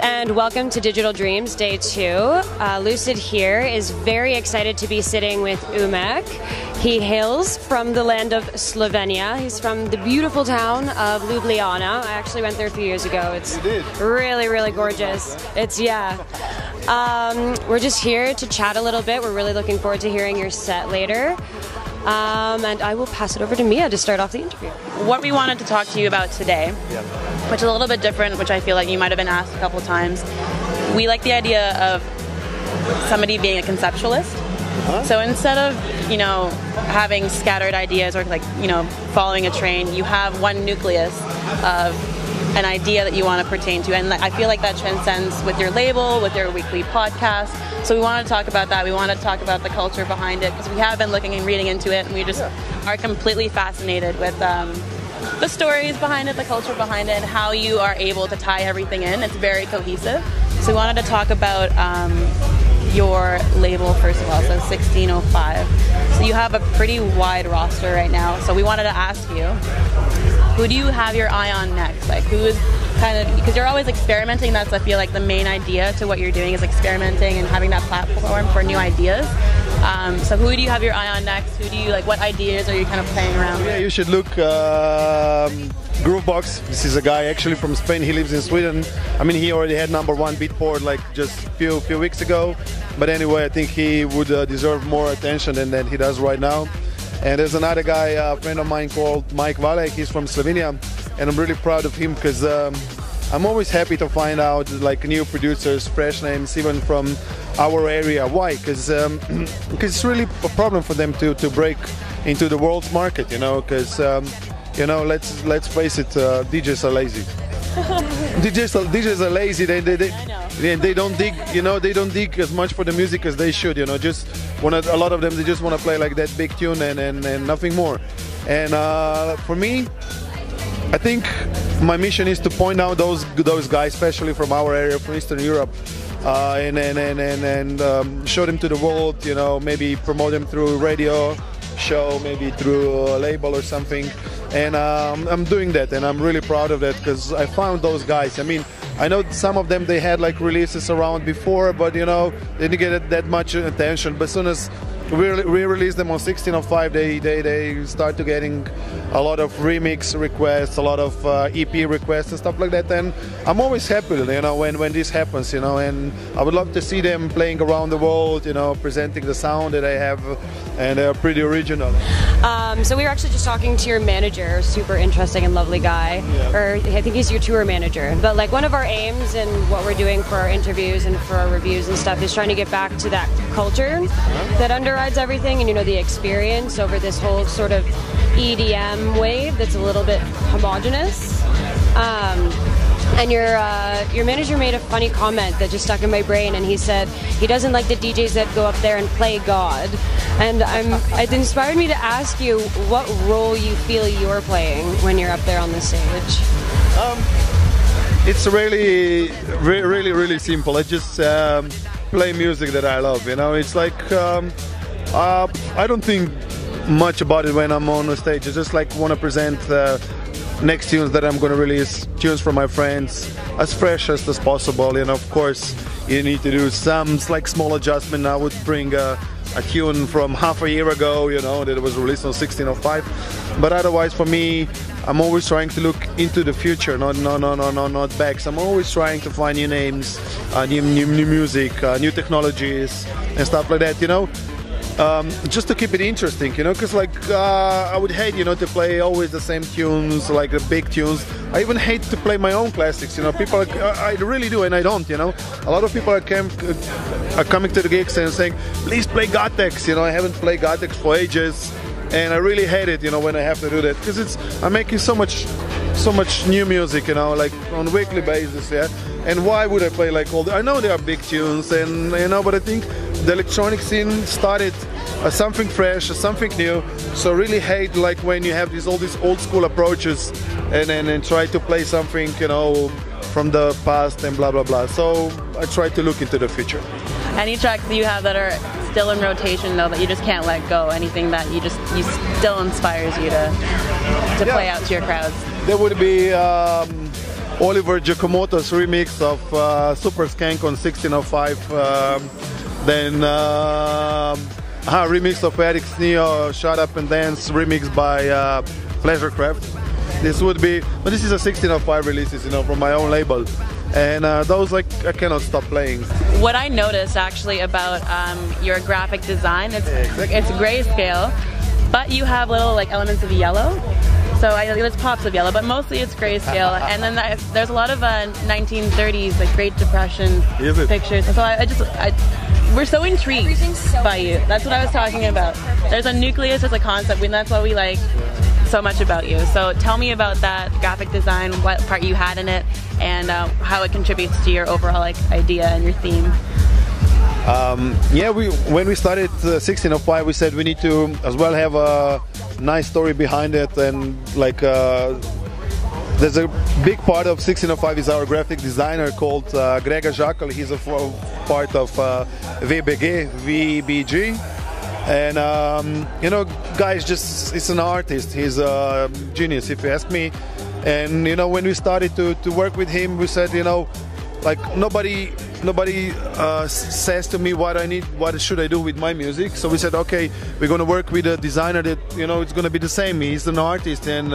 and welcome to Digital Dreams Day 2. Lucid here is very excited to be sitting with Umek. He hails from the land of Slovenia. He's from the beautiful town of Ljubljana. I actually went there a few years ago. It's really, really gorgeous. We're just here to chat a little bit. We're really looking forward to hearing your set later. And I will pass it over to Mia to start off the interview. What we wanted to talk to you about today, which is a little bit different, which I feel like you might have been asked a couple times. We like the idea of somebody being a conceptualist. So instead of, having scattered ideas or following a train, you have one nucleus of an idea that you want to pertain to. And I feel like that transcends with your label, with your weekly podcast. So we want to talk about that. We want to talk about the culture behind it because we have been looking and reading into it, and we just are completely fascinated with the stories behind it, the culture behind it, and how you are able to tie everything in. It's very cohesive. So we wanted to talk about your label first of all, so 1605. So you have a pretty wide roster right now. So we wanted to ask you, who do you have your eye on next? Like, who is because you're always experimenting. That's, I feel like, the main idea to what you're doing is experimenting and having that platform for new ideas. So who do you have your eye on next? Who do you what ideas are you kind of playing around with? Yeah, you should look Groovebox. This is a guy actually from Spain. He lives in Sweden. I mean, he already had #1 Beatport like just a few weeks ago. But anyway, I think he would deserve more attention than he does right now. And there's another guy, a friend of mine called Mike Valek. He's from Slovenia, and I'm really proud of him because I'm always happy to find out new producers, fresh names, even from our area. Why? Because it's really a problem for them to break into the world's market. Because let's face it, DJs are lazy. DJs are lazy. They don't dig. They don't dig as much for the music as they should. A lot of them, they just want to play like that big tune and nothing more. And for me, I think my mission is to point out those guys, especially from our area, from Eastern Europe, and show them to the world. Maybe promote them through radio show, maybe through a label or something. And I'm doing that, and I'm really proud of that because I found those guys. I mean, I know some of them, they had releases around before, but they didn't get that much attention. But as soon as we released them on 1605, they start to getting a lot of remix requests, a lot of EP requests and stuff like that. And I'm always happy, when this happens, and I would love to see them playing around the world, presenting the sound that I have, and they're pretty original. So we were actually just talking to your manager, super interesting and lovely guy, or I think he's your tour manager. But one of our aims and what we're doing for our interviews and for our reviews and stuff is trying to get back to that culture that underrides everything, and the experience over this whole sort of EDM wave that's a little bit homogenous. And your manager made a funny comment that just stuck in my brain, and he said he doesn't like the DJs that go up there and play God. And it inspired me to ask you what role you feel you're playing when you're up there on the stage. It's really, really, really simple. I just play music that I love. It's I don't think much about it when I'm on the stage. I just want to present next tunes that I'm going to release, tunes from my friends, as fresh as possible. Of course, you need to do some small adjustment. I would bring a tune from half a year ago, that was released on 1605. But otherwise, for me, I'm always trying to look into the future, not back. So I'm always trying to find new names, new music, new technologies, and stuff like that. Just to keep it interesting, because I would hate, to play always the same tunes, the big tunes. I even hate to play my own classics. People, I really do, and I don't. A lot of people are coming to the gigs and saying, "Please play Gotex." I haven't played Gotex for ages, and I really hate it, when I have to do that, because I'm making so much new music, on a weekly basis, yeah. And why would I play all I know there are big tunes, and but I think the electronic scene started as something fresh, as something new. So I really hate when you have all these old school approaches and try to play something from the past and blah blah blah. So I try to look into the future. Any tracks that you have that are still in rotation though that you just can't let go? Anything that you still inspires you to play out to your crowds? There would be Oliver Giacomoto's remix of Super Skank on 1605. Then remix of Eric Sneo, Shut Up and Dance, remix by Pleasurecraft. This would be, but this is a 1605 releases, you know, from my own label. And those, like, I cannot stop playing. What I noticed actually about your graphic design, it's grayscale, but you have little like elements of yellow. So there's pops of yellow, but mostly it's grayscale. And then there's a lot of 1930s, like Great Depression pictures. And so we're so intrigued by you. That's what I was talking about. There's a nucleus, there's a concept, and that's what we like so much about you. So tell me about that graphic design, what part you had in it, and how it contributes to your overall like idea and your theme. When we started 1605, we said we need to as well have a nice story behind it, and like there's a big part of 1605 is our graphic designer called Grega Žakal. He's a part of VBG. And you know, guys, it's an artist. He's a genius, if you ask me. And you know, when we started to work with him, we said, you know, like nobody says to me what I need, what should I do with my music. So we said, okay, we're going to work with a designer that, you know, it's going to be the same. He's an artist and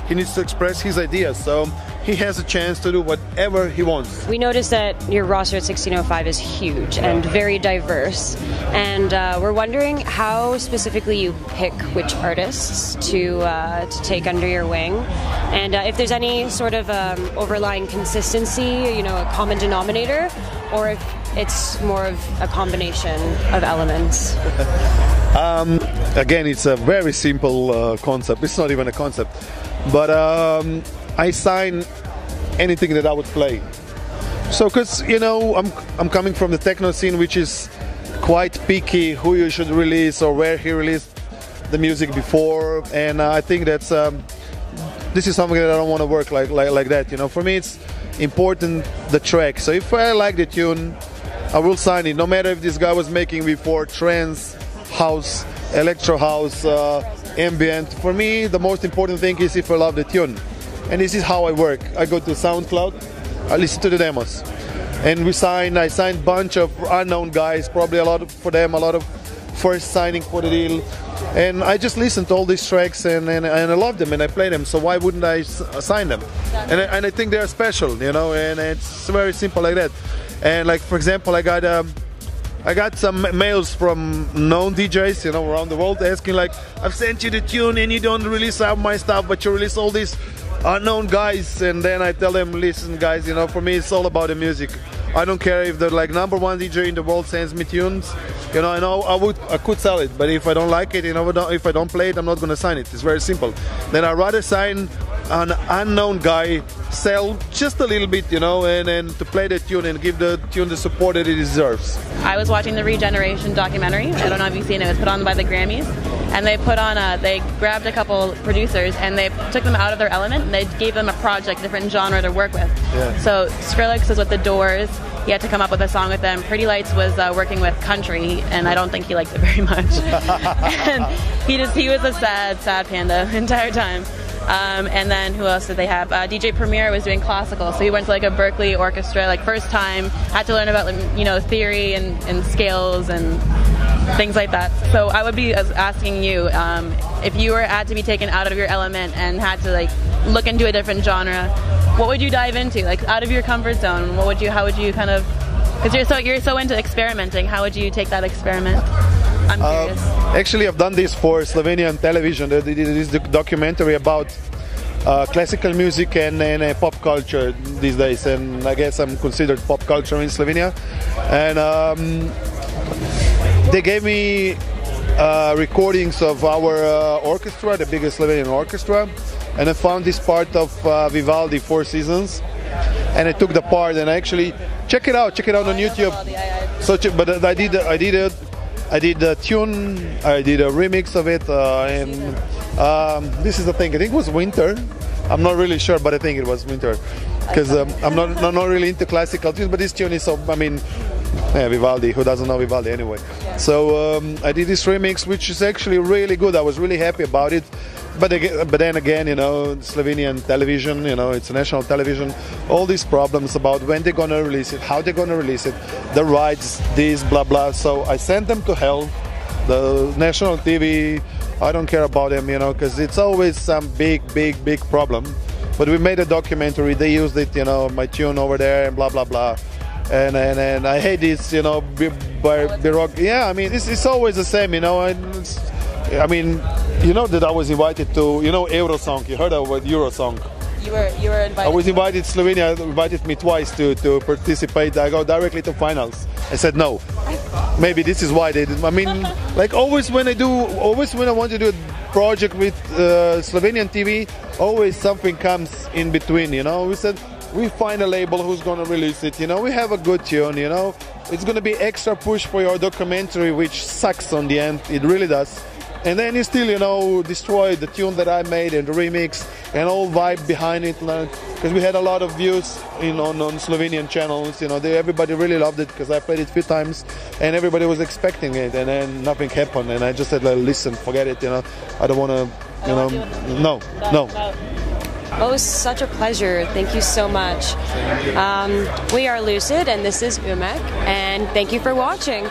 he needs to express his ideas. So he has a chance to do whatever he wants. We noticed that your roster at 1605 is huge and very diverse, and we're wondering how specifically you pick which artists to take under your wing, and if there's any sort of overlying consistency, you know, a common denominator, or if it's more of a combination of elements. Again, it's a very simple concept. It's not even a concept, but I sign anything that I would play. So, because you know, I'm coming from the techno scene, which is quite picky who you should release or where he released the music before, and I think that's this is something that I don't want to work like that. You know, for me, it's important the track. So if I like the tune, I will sign it, no matter if this guy was making before trance, house, electro house, ambient. For me, the most important thing is if I love the tune. And this is how I work. I go to SoundCloud, I listen to the demos, and I signed a bunch of unknown guys, probably a lot of first signing for the deal, and I just listen to all these tracks and I love them and I play them. So why wouldn't I sign them? And I think they're special, you know, and it's very simple like that. And like, for example, I got some mails from known DJs, you know, around the world asking like, I've sent you the tune and you don't release all my stuff, but you release all these unknown guys. And then I tell them, listen guys, you know, for me it's all about the music. I don't care if the like #1 DJ in the world sends me tunes, you know, I could sell it, but if I don't like it, you know, if I don't play it, I'm not gonna sign it. It's very simple. Then I'd rather sign an unknown guy, sell just a little bit, you know, and to play the tune and give the tune the support that it deserves. I was watching the Regeneration documentary. I don't know if you've seen it. It was put on by the Grammys, and they grabbed a couple producers and they took them out of their element and they gave them a project, different genre to work with. Yeah. So Skrillex was with The Doors. He had to come up with a song with them. Pretty Lights was working with country, and I don't think he liked it very much. And he was a sad panda the entire time. And then who else did they have? DJ Premier was doing classical, so he went to like a Berkeley orchestra, like first time, had to learn about, you know, theory and scales and things like that. So I would be asking you, if you had to be taken out of your element and had to like look into a different genre, what would you dive into? Like out of your comfort zone, how would you kind of, because you're so into experimenting, how would you take that experiment? I'm curious. Actually, I've done this for Slovenian television. They did this documentary about classical music and pop culture these days, and I guess I'm considered pop culture in Slovenia. And they gave me recordings of our orchestra, the biggest Slovenian orchestra, and I found this part of Vivaldi, Four Seasons, and I took the part and I actually check it out on YouTube. So, but I did the tune, I did a remix of it, and this is the thing. I think it was Winter. I'm not really sure, but I think it was Winter, because I'm not really into classical tunes. But this tune is so, I mean, yeah, Vivaldi. Who doesn't know Vivaldi anyway? Yeah. So I did this remix, which is actually really good. I was really happy about it, but then again, you know, Slovenian television, you know, it's national television. All these problems about when they're gonna release it, how they're gonna release it, the rights, this, blah blah. So I sent them to hell. The national TV, I don't care about them, you know, because it's always some big problem. But we made a documentary. They used it, you know, my tune over there and blah blah blah. And I hate this, you know, yeah. I mean, it's always the same, you know. I mean, you know that I was invited to, you know, Eurosong. You heard about Eurosong? You were invited. I was invited. Slovenia invited me twice to participate. I go directly to finals. I said no. Maybe this is why they did. I mean, like always when I want to do a project with Slovenian TV, always something comes in between. You know, we said we find a label who's gonna release it. You know, we have a good tune. You know, it's gonna be extra push for your documentary, which sucks on the end. It really does. And then you still, you know, destroy the tune that I made and the remix and all vibe behind it. Because we had a lot of views on Slovenian channels. You know, everybody really loved it because I played it a few times and everybody was expecting it. And then nothing happened. And I just said, like, listen, forget it. You know, I don't want to, you know, no. Well, it was such a pleasure. Thank you so much. We are Lucid, and this is Umek. And thank you for watching.